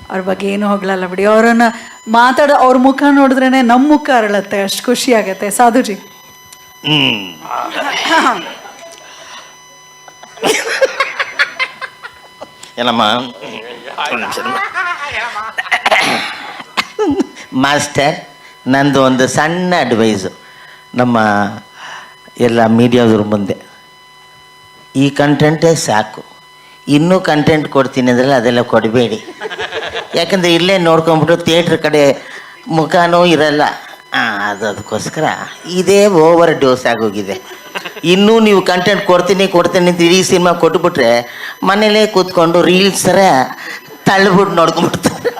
ಅವ್ರ ಬಗ್ಗೆ ಏನು ಹೊಗಳಲ್ಲ ಬಿಡಿ. ಅವರನ್ನ ಅವ್ರ ಮುಖ ನೋಡಿದ್ರೇ ನಮ್ಮ ಮುಖ ಅರಳತ್ತೆ, ಅಷ್ಟು ಖುಷಿ ಆಗತ್ತೆ. ಸಾಧುಜಿ. ಏನಮ್ಮ ಮಾಸ್ಟರ್, ನಂದು ಒಂದು ಸಣ್ಣ ಅಡ್ವೈಸು ನಮ್ಮ ಎಲ್ಲ ಮೀಡಿಯಾದವ್ರ ಮುಂದೆ. ಈ ಕಂಟೆಂಟೇ ಸಾಕು, ಇನ್ನೂ ಕಂಟೆಂಟ್ ಕೊಡ್ತೀನಿ ಅಂದರೆ ಅದೆಲ್ಲ ಕೊಡಬೇಡಿ. ಯಾಕಂದರೆ ಇಲ್ಲೇ ನೋಡ್ಕೊಂಬಿಟ್ಟು ಥಿಯೇಟ್ರ್ ಕಡೆ ಮುಖನೂ ಇರಲ್ಲ. ಅದಕ್ಕೋಸ್ಕರ ಇದೇ ಓವರ್ ಡೋಸ್ ಆಗೋಗಿದೆ. ಇನ್ನೂ ನೀವು ಕಂಟೆಂಟ್ ಕೊಡ್ತೀನಿ ಅಂತ ಇಡೀ ಸಿನಿಮಾ ಕೊಟ್ಬಿಟ್ರೆ ಮನೇಲೇ ಕೂತ್ಕೊಂಡು ರೀಲ್ಸ್ ಥರ ತಳ್ಳಿಬಿಟ್ಟು ನೋಡ್ಕೊಂಬಿಡ್ತಾರೆ.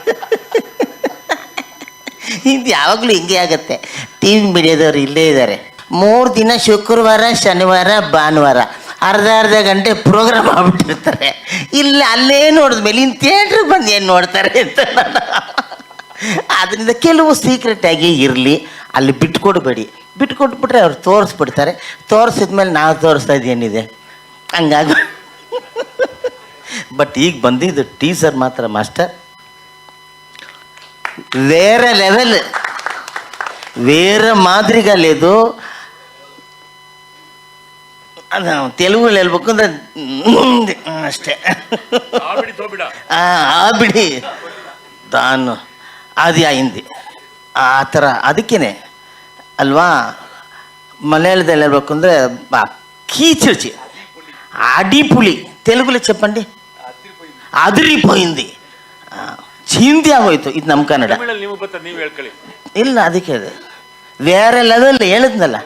ಇದು ಯಾವಾಗಲೂ ಹಿಂಗೆ ಆಗುತ್ತೆ. ಟಿ ವಿ ಮೀಡಿಯಾದವ್ರು ಇಲ್ಲೇ ಇದ್ದಾರೆ. 3 ದಿನ ಶುಕ್ರವಾರ, ಶನಿವಾರ, ಭಾನುವಾರ ಅರ್ಧ ಗಂಟೆ ಪ್ರೋಗ್ರಾಮ್ ಆಗ್ಬಿಟ್ಟಿರ್ತಾರೆ. ಇಲ್ಲ ಅಲ್ಲೇ ನೋಡಿದ್ಮೇಲೆ ಇನ್ನು ಥಿಯೇಟ್ರಿಗೆ ಬಂದು ಏನು ನೋಡ್ತಾರೆ ಅಂತ. ಅದರಿಂದ ಕೆಲವು ಸೀಕ್ರೆಟಾಗಿ ಇರಲಿ, ಅಲ್ಲಿ ಬಿಟ್ಕೊಡ್ಬೇಡಿ. ಬಿಟ್ಕೊಟ್ಬಿಟ್ರೆ ಅವ್ರು ತೋರಿಸ್ಬಿಡ್ತಾರೆ. ತೋರಿಸಿದ್ಮೇಲೆ ನಾವು ತೋರಿಸ್ತಾ ಇದ್ದೇನಿದೆ ಹಂಗಾಗಿ. ಬಟ್ ಈಗ ಬಂದಿದ್ದು ಟೀಸರ್ ಮಾತ್ರ ಮಾಸ್ಟರ್ ಬೇರೆ ಲೆವೆಲ್, ಬೇರೆ ಮಾದರಿಗ లేదు. ಅದು ತೆಲುಗಲ್ಲಿ ಹೇಳ್ಬೇಕು ಅಂದರೆ ಅಷ್ಟೇ. ಬಿಡಿ ತಾನು అది అయింది ಆ ಥರ. ಅದಕ್ಕೇ ಅಲ್ವಾ మలయాళದಲ್ಲಿ ಹೇಳ್ಬೇಕು ಅಂದರೆ కీచర్చి అడిపులి, తెలుగులో చెప్పండి అదిరిపోయింది, ಚಿಂದಿ ಆಗೋಯ್ತು. ಇದು ನಮ್ಮ ಕನ್ನಡ ಇಲ್ಲ, ಅದಕ್ಕೆ ಅದು ಬೇರೆ ಲೆವೆಲ್ ಹೇಳಿದ್ನಲ್ಲ.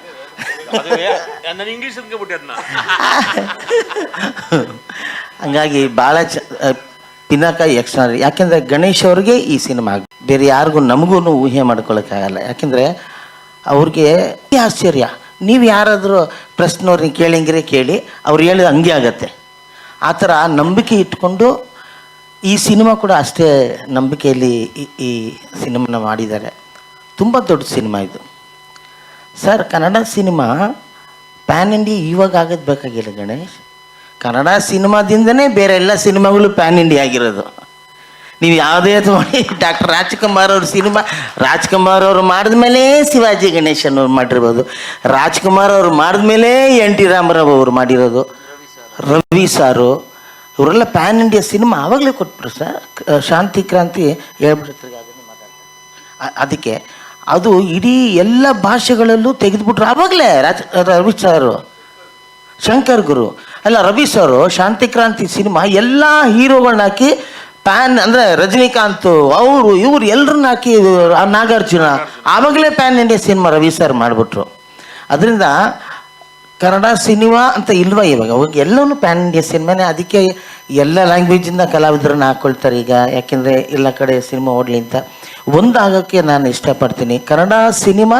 ಹಂಗಾಗಿ ಭಾಳ ಪಿನಾಕ ಎಕ್ಸ್ಟ್ರಾನರಿ. ಯಾಕೆಂದರೆ ಗಣೇಶ್ ಅವ್ರಿಗೆ ಈ ಸಿನಿಮಾ ಬೇರೆ ಯಾರಿಗೂ ನಮಗೂ ಊಹೆ ಮಾಡ್ಕೊಳಕ್ಕಾಗಲ್ಲ. ಯಾಕೆಂದರೆ ಅವ್ರಿಗೆ ಆಶ್ಚರ್ಯ. ನೀವು ಯಾರಾದರೂ ಪ್ರಶ್ನವ್ರನ್ನ ಕೇಳಂಗಿರೆ ಕೇಳಿ, ಅವ್ರು ಹೇಳಿದ ಹಂಗೆ ಆಗತ್ತೆ. ಆ ಥರ ನಂಬಿಕೆ ಇಟ್ಕೊಂಡು ಈ ಸಿನಿಮಾ ಕೂಡ ಅಷ್ಟೇ ನಂಬಿಕೆಯಲ್ಲಿ ಈ ಸಿನಿಮಾನ ಮಾಡಿದ್ದಾರೆ. ತುಂಬ ದೊಡ್ಡ ಸಿನಿಮಾ ಇದು sir. Kannada cinema PAN India ಇವಾಗ ಆಗೋದು ಬೇಕಾಗಿಲ್ಲ ಗಣೇಶ್. ಕನ್ನಡ ಸಿನಿಮಾದಿಂದನೇ ಬೇರೆ ಎಲ್ಲ ಸಿನಿಮಾಗಳು ಪ್ಯಾನ್ ಇಂಡಿಯಾ ಆಗಿರೋದು. ನೀವು ಯಾವುದೇ ಮಾಡಿ ಡಾಕ್ಟರ್ ರಾಜ್ಕುಮಾರ್ ಅವ್ರ ಸಿನಿಮಾ, ರಾಜ್ಕುಮಾರ್ ಅವರು ಮಾಡಿದ್ಮೇಲೆ ಶಿವಾಜಿ ಗಣೇಶನ್ ಅವ್ರು ಮಾಡಿರ್ಬೋದು, ರಾಜ್ಕುಮಾರ್ ಅವರು ಮಾಡಿದ್ಮೇಲೆ ಎನ್ ಟಿ ರಾಮರಾವ್ ಅವರು ಮಾಡಿರೋದು, ರವಿ ಸಾರು, ಇವರೆಲ್ಲ ಪ್ಯಾನ್ ಇಂಡಿಯಾ ಸಿನಿಮಾ ಆವಾಗಲೇ ಕೊಟ್ಬಿಟ್ರು ಸರ್. ಶಾಂತಿ ಕ್ರಾಂತಿ ಹೇಳ್ಬಿಡ್ತಾರೆ, ಅದನ್ನೇ ಮಾತಾಡ್ತಾರೆ. ಅದಕ್ಕೆ ಅದು ಇಡೀ ಎಲ್ಲ ಭಾಷೆಗಳಲ್ಲೂ ತೆಗೆದುಬಿಟ್ರು ಆವಾಗಲೇ. ರವಿ ಸಾರು, ಶಂಕರ್ ಗುರು ಅಲ್ಲ, ರವಿ ಸಾರು ಶಾಂತಿ ಕ್ರಾಂತಿ ಸಿನಿಮಾ ಎಲ್ಲ ಹೀರೋಗಳನ್ನ ಹಾಕಿ ಪ್ಯಾನ್ ಅಂದರೆ ರಜನಿಕಾಂತ್ ಅವರು ಇವರು ಎಲ್ಲರನ್ನ ಹಾಕಿ, ನಾಗಾರ್ಜುನ, ಆವಾಗಲೇ PAN India cinema Ravi sir ಮಾಡಿಬಿಟ್ರು. ಅದರಿಂದ ಕನ್ನಡ ಸಿನಿಮಾ ಅಂತ ಇಲ್ವಾ ಇವಾಗ, ಅವಾಗ ಎಲ್ಲವೂ ಪ್ಯಾನ್ ಇಂಡಿಯಾ ಸಿನಿಮಾನೇ. ಅದಕ್ಕೆ ಎಲ್ಲ ಲ್ಯಾಂಗ್ವೇಜಿಂದ ಕಲಾವಿದರನ್ನ ಹಾಕ್ಕೊಳ್ತಾರೆ ಈಗ. ಯಾಕೆಂದರೆ ಎಲ್ಲ ಕಡೆ ಸಿನಿಮಾ ಓಡಲಿ ಅಂತ. ಒಂದಾಗೋಕ್ಕೆ ನಾನು ಇಷ್ಟಪಡ್ತೀನಿ. Kannada cinema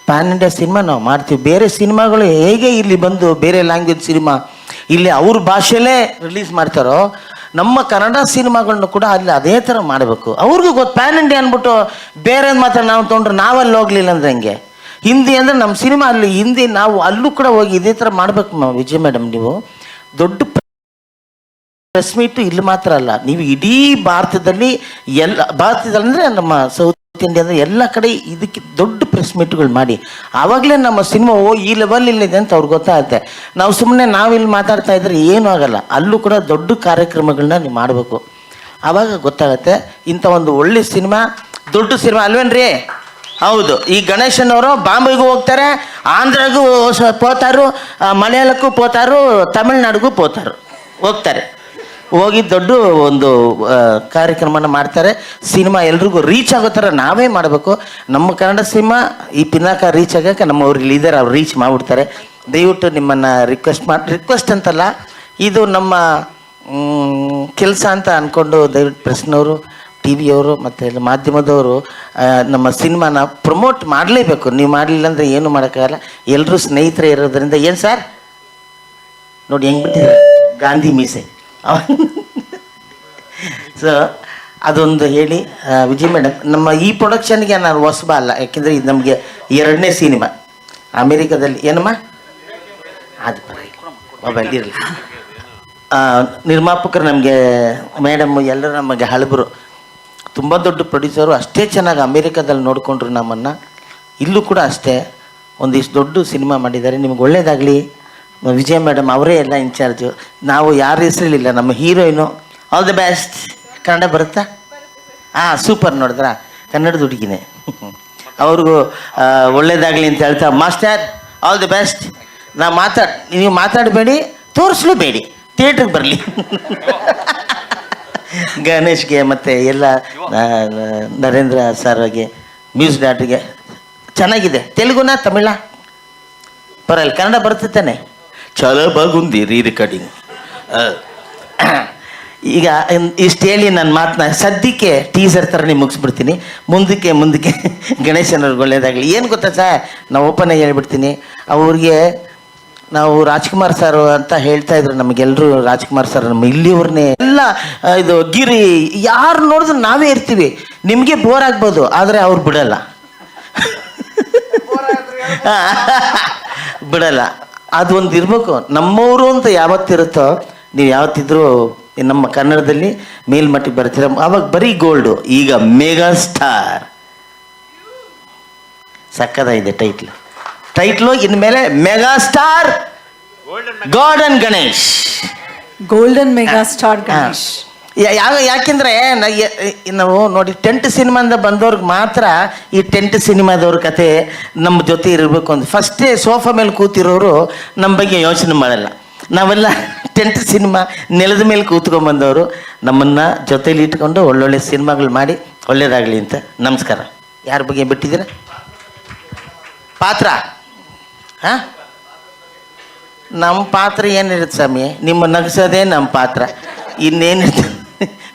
PAN India cinema ನಾವು ಮಾಡ್ತೀವಿ. ಬೇರೆ ಸಿನಿಮಾಗಳು ಹೇಗೆ ಇಲ್ಲಿ ಬಂದು ಬೇರೆ ಲ್ಯಾಂಗ್ವೇಜ್ ಸಿನಿಮಾ ಇಲ್ಲಿ ಅವ್ರ ಭಾಷೆಯಲ್ಲೇ ರಿಲೀಸ್ ಮಾಡ್ತಾರೋ, ನಮ್ಮ ಕನ್ನಡ ಸಿನಿಮಾಗಳನ್ನ ಕೂಡ ಅಲ್ಲಿ ಅದೇ ಥರ ಮಾಡಬೇಕು. ಅವ್ರಿಗೂ ಗೊತ್ತು ಪ್ಯಾನ್ ಇಂಡಿಯಾ ಅಂದ್ಬಿಟ್ಟು ಬೇರೆ ಮಾತ್ರ ನಾವು ತೊಗೊಂಡ್ರೆ ನಾವಲ್ಲಿ ಹೋಗ್ಲಿಲ್ಲ ಅಂದ್ರೆ ಹೆಂಗೆ. ಹಿಂದಿ ಅಂದರೆ ನಮ್ಮ ಸಿನಿಮಾ ಅಲ್ಲಿ ಹಿಂದಿ, ನಾವು ಅಲ್ಲೂ ಕೂಡ ಹೋಗಿ ಇದೇ ಥರ ಮಾಡ್ಬೇಕು. ವಿಜಯ್ ಮೇಡಮ್, ನೀವು ದೊಡ್ಡ ಪ್ರೆಸ್ ಮೀಟು ಇಲ್ಲಿ ಮಾತ್ರ ಅಲ್ಲ, ನೀವು ಇಡೀ ಭಾರತದಲ್ಲಿ ಅಂದರೆ ನಮ್ಮ ಸೌತ್ ಇಂಡಿಯಾದ ಎಲ್ಲ ಕಡೆ ಇದಕ್ಕೆ ದೊಡ್ಡ ಪ್ರೆಸ್ ಮೀಟ್ಗಳು ಮಾಡಿ, ಆವಾಗಲೇ ನಮ್ಮ ಸಿನಿಮಾ ಈ ಲೆವೆಲ್ ಇಲ್ಲಿದೆ ಅಂತ ಅವ್ರಿಗೆ ಗೊತ್ತಾಗುತ್ತೆ. ನಾವು ಸುಮ್ಮನೆ ನಾವಿಲ್ಲಿ ಮಾತಾಡ್ತಾ ಇದ್ರೆ ಏನೂ ಆಗಲ್ಲ. ಅಲ್ಲೂ ಕೂಡ ದೊಡ್ಡ ಕಾರ್ಯಕ್ರಮಗಳನ್ನ ನೀವು ಮಾಡಬೇಕು. ಆವಾಗ ಗೊತ್ತಾಗುತ್ತೆ ಇಂಥ ಒಂದು ಒಳ್ಳೆ ಸಿನಿಮಾ, ದೊಡ್ಡ ಸಿನಿಮಾ ಅಲ್ವೇನ್ರಿ? ಹೌದು. ಈ ಗಣೇಶನವರು ಬಾಂಬೆಗೂ ಹೋಗ್ತಾರೆ, ಆಂಧ್ರಗೂ ಪೋತಾರು, ಮಲಯಾಳಕ್ಕೂ ಪೋತಾರು, ತಮಿಳ್ನಾಡಿಗೂ ಪೋತಾರು ಹೋಗ್ತಾರೆ. ಹೋಗಿ ದೊಡ್ಡ ಒಂದು ಕಾರ್ಯಕ್ರಮನ ಮಾಡ್ತಾರೆ. ಸಿನಿಮಾ ಎಲ್ರಿಗೂ ರೀಚ್ ಆಗೋ ಥರ ನಾವೇ ಮಾಡಬೇಕು. ನಮ್ಮ ಕನ್ನಡ ಸಿನಿಮಾ ಈ ಪಿನಾಕ ರೀಚ್ ಆಗೋಕ್ಕೆ ನಮ್ಮವ್ರು ಇಲ್ಲಿ ಇದ್ದಾರೆ, ಅವ್ರು ರೀಚ್ ಮಾಡಿಬಿಡ್ತಾರೆ. ದಯವಿಟ್ಟು ನಿಮ್ಮನ್ನು ರಿಕ್ವೆಸ್ಟ್ ಅಂತಲ್ಲ, ಇದು ನಮ್ಮ ಕೆಲಸ ಅಂತ ಅಂದ್ಕೊಂಡು ದಯವಿಟ್ಟು ಪ್ರೆಸ್ನವರು, ಟಿ ವಿಯವರು ಮತ್ತು ಎಲ್ಲ ಮಾಧ್ಯಮದವರು ನಮ್ಮ ಸಿನಿಮಾನ ಪ್ರಮೋಟ್ ಮಾಡಲೇಬೇಕು. ನೀವು ಮಾಡಲಿಲ್ಲ ಅಂದರೆ ಏನೂ ಮಾಡೋಕ್ಕಾಗಲ್ಲ. ಎಲ್ಲರೂ ಸ್ನೇಹಿತರೆ ಇರೋದ್ರಿಂದ. ಏನು ಸರ್ ನೋಡಿ ಹೆಂಗೆ ಬಿಟ್ಟಿದ್ದಾರೆ ಗಾಂಧಿ ಮೀಸೆ. ಸೊ ಅದೊಂದು ಹೇಳಿ ವಿಜಯ್ ಮೇಡಮ್, ನಮ್ಮ ಈ ಪ್ರೊಡಕ್ಷನ್ಗೆ ನಾನು ಹೊಸಬ ಅಲ್ಲ. ಯಾಕೆಂದರೆ ಇದು ನಮಗೆ 2ನೇ ಸಿನಿಮಾ. ಅಮೇರಿಕಾದಲ್ಲಿ ಏನಮ್ಮ ಅದು ಮೊಬೈಲ್ ಇರಲಿ. ನಿರ್ಮಾಪಕರು ನಮಗೆ ಮೇಡಮ್ ಎಲ್ಲರೂ ನಮಗೆ ಹಳಬರು. ತುಂಬ ದೊಡ್ಡ ಪ್ರೊಡ್ಯೂಸರು ಅಷ್ಟೇ ಚೆನ್ನಾಗಿ ಅಮೇರಿಕಾದಲ್ಲಿ ನೋಡಿಕೊಂಡ್ರು ನಮ್ಮನ್ನು. ಇಲ್ಲೂ ಕೂಡ ಅಷ್ಟೇ ಒಂದಿಷ್ಟು ದೊಡ್ಡ ಸಿನಿಮಾ ಮಾಡಿದ್ದಾರೆ. ನಿಮ್ಗೆ ಒಳ್ಳೇದಾಗಲಿ. ವಿಜಯ ಮೇಡಮ್ ಅವರೇ ಎಲ್ಲ ಇನ್ಚಾರ್ಜು. ನಾವು ಯಾರ ಹೆಸರಿಲ್ಲ. ನಮ್ಮ heroine all the best. Kannada ಬರುತ್ತಾ? ಹಾಂ, ಸೂಪರ್. ನೋಡಿದ್ರಾ, ಕನ್ನಡದ ಹುಡುಗಿನೇ. ಅವ್ರಿಗೂ ಒಳ್ಳೇದಾಗಲಿ ಅಂತ ಹೇಳ್ತಾ, ಮಾಸ್ಟರ್ ಆಲ್ ದಿ ಬೆಸ್ಟ್. ನೀವು ಮಾತಾಡಬೇಡಿ, ತೋರಿಸ್ಲೇಬೇಡಿ, ಥಿಯೇಟ್ರಿಗೆ ಬರಲಿ. ಗಣೇಶ್ಗೆ ಮತ್ತು ಎಲ್ಲ ನರೇಂದ್ರ ಸರ್ಗೆ, ಮ್ಯೂಸಿಕ್ ಡೈರೆಕ್ಟ್ರಿಗೆ ಚೆನ್ನಾಗಿದೆ. ತೆಲುಗುನ ತಮಿಳ ಬರಲ್ಲ, ಕನ್ನಡ ಬರುತ್ತೆ ತಾನೆ? ಚಲೋ ಬಾಗುಂದಿ ರೀ ರೆಕಾರ್ಡಿಂಗ್. ಈಗ ಇಷ್ಟು ಹೇಳಿ ನನ್ನ ಮಾತನ್ನ ಸದ್ಯಕ್ಕೆ ಟೀಸರ್ ಥರ ನೀವು ಮುಗಿಸ್ಬಿಡ್ತೀನಿ. ಮುಂದಕ್ಕೆ ಗಣೇಶನವ್ರಿಗೆ ಒಳ್ಳೇದಾಗಲಿ. ಏನು ಗೊತ್ತಾ ಸರ್, ನಾವು ಓಪನಾಗಿ ಹೇಳ್ಬಿಡ್ತೀನಿ. ಅವ್ರಿಗೆ ನಾವು ರಾಜ್ಕುಮಾರ್ ಸರ್ ಅಂತ ಹೇಳ್ತಾ ಇದ್ರು ನಮಗೆಲ್ಲರೂ. ರಾಜ್ಕುಮಾರ್ ಸರ್ ನಮ್ಮ ಇಲ್ಲಿಯವ್ರನ್ನೇ ಎಲ್ಲ ಇದು ಗಿರಿ ಯಾರು ನೋಡಿದ್ರು ನಾವೇ ಇರ್ತೀವಿ. ನಿಮಗೆ ಬೋರ್ ಆಗ್ಬೋದು, ಆದರೆ ಅವ್ರು ಬಿಡಲ್ಲ. ಬಿಡಲ್ಲ. ಅದು ಒಂದು ಇರಬೇಕು. ನಮ್ಮವರು ಅಂತ ಯಾವತ್ತಿರುತ್ತೋ, ನೀವು ಯಾವತ್ತಿದ್ರೂ ನಮ್ಮ ಕನ್ನಡದಲ್ಲಿ ಮೇಲ್ಮಟ್ಟಿಗೆ ಬರ್ತೀರ. ಆವಾಗ ಬರೀ ಗೋಲ್ಡು, ಈಗ ಮೆಗಾ ಸ್ಟಾರ್. ಸಕ್ಕದಾಗಿದೆ ಟೈಟ್ಲು. ಇನ್ಮೇಲೆ mega star golden Ganesh. Golden mega star Ganesh. ಯಾಕೆಂದರೆ ನಾವು ನೋಡಿ, ಟೆಂಟ್ ಸಿನಿಮಾದಿಂದ ಬಂದವ್ರಿಗೆ ಮಾತ್ರ ಈ ಟೆಂಟ್ ಸಿನಿಮಾದವ್ರ ಕತೆ ನಮ್ಮ ಜೊತೆ ಇರಬೇಕು ಅಂತ. ಫಸ್ಟೇ ಸೋಫಾ ಮೇಲೆ ಕೂತಿರೋರು ನಮ್ಮ ಬಗ್ಗೆ ಯೋಚನೆ ಮಾಡಲ್ಲ. ನಾವೆಲ್ಲ ಟೆಂಟ್ ಸಿನಿಮಾ ನೆಲದ ಮೇಲೆ ಕೂತ್ಕೊಂಡ್ಬಂದವರು. ನಮ್ಮನ್ನು ಜೊತೇಲಿ ಇಟ್ಕೊಂಡು ಒಳ್ಳೊಳ್ಳೆ ಸಿನಿಮಾಗಳು ಮಾಡಿ ಒಳ್ಳೇದಾಗಲಿ ಅಂತ. ನಮಸ್ಕಾರ. ಯಾರ ಬಗ್ಗೆ ಬಿಟ್ಟಿದ್ದೀರ ಪಾತ್ರ? ಹಾಂ, ನಮ್ಮ ಪಾತ್ರ ಏನಿರುತ್ತೆ ಸ್ವಾಮಿ? ನಿಮ್ಮ ನಗಿಸೋದೇ ನಮ್ಮ ಪಾತ್ರ. ಇನ್ನೇನಿರ್ತದೆ?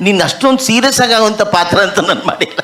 ನೀನು ಅಷ್ಟೊಂದು ಸೀರಿಯಸ್ ಆಗುವಂಥ ಪಾತ್ರ ಅಂತ ನಾನು ಮಾಡಿಲ್ಲ.